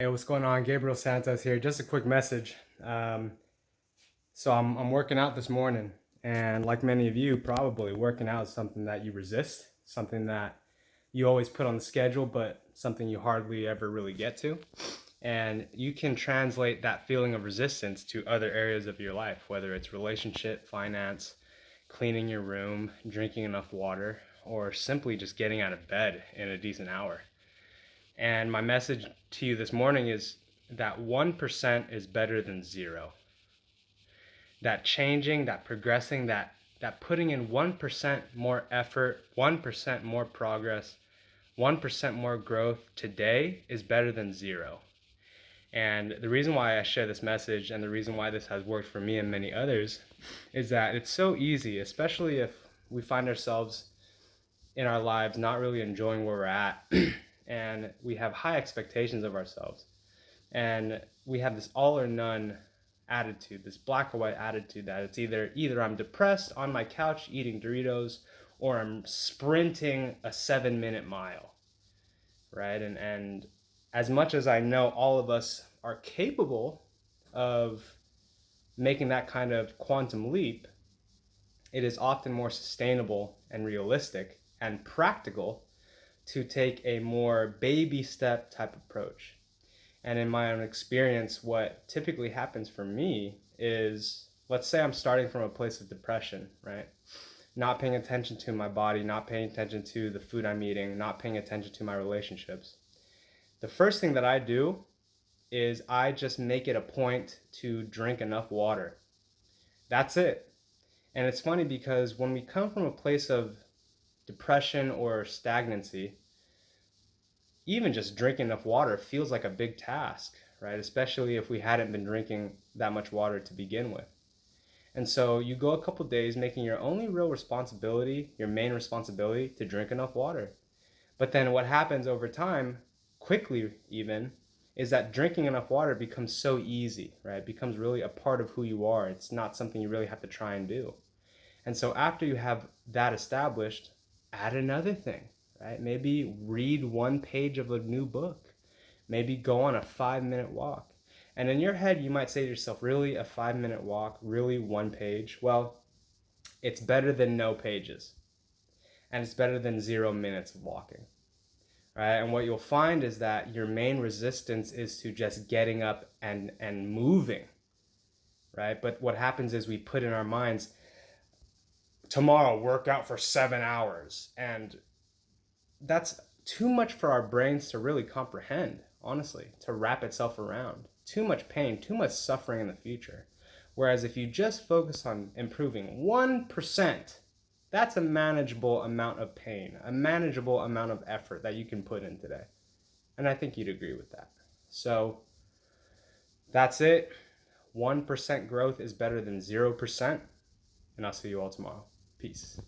Hey, what's going on? Gabriel Santos here. Just a quick message. So I'm working out this morning, and like many of you, probably working out is something that you resist, something that you always put on the schedule, but something you hardly ever really get to. And you can translate that feeling of resistance to other areas of your life, whether it's relationship, finance, cleaning your room, drinking enough water, or simply just getting out of bed in a decent hour. And my message to you this morning is that 1% is better than zero. That changing, that progressing, that putting in 1% more effort, 1% more progress, 1% more growth today is better than zero. And the reason why I share this message and the reason why this has worked for me and many others is that it's so easy, especially if we find ourselves in our lives not really enjoying where we're at and we have high expectations of ourselves. And we have this all or none attitude, this black or white attitude that it's either I'm depressed on my couch eating Doritos or I'm sprinting a 7-minute mile, right? And as much as I know all of us are capable of making that kind of quantum leap, it is often more sustainable and realistic and practical to take a more baby step type approach. And in my own experience, what typically happens for me is, let's say I'm starting from a place of depression, right? Not paying attention to my body, not paying attention to the food I'm eating, not paying attention to my relationships. The first thing that I do is I just make it a point to drink enough water. That's it. And it's funny because when we come from a place of depression or stagnancy, even just drinking enough water feels like a big task, right? Especially if we hadn't been drinking that much water to begin with. And so you go a couple days making your only real responsibility, your main responsibility, to drink enough water. But then what happens over time, quickly even, is that drinking enough water becomes so easy, right? It becomes really a part of who you are. It's not something you really have to try and do. And so after you have that established, add another thing, right? Maybe read one page of a new book. Maybe go on a 5-minute walk. And in your head, you might say to yourself, really, a 5-minute walk? Really, one page? Well, it's better than no pages. And it's better than 0 minutes of walking, right? And what you'll find is that your main resistance is to just getting up and moving, right? But what happens is we put in our minds, tomorrow work out for 7 hours, and that's too much for our brains to really comprehend, honestly, to wrap itself around. Too much pain, too much suffering in the future. Whereas if you just focus on improving 1%, that's a manageable amount of pain, a manageable amount of effort that you can put in today. And I think you'd agree with that. So that's it. 1% growth is better than 0%. And I'll see you all tomorrow. Peace.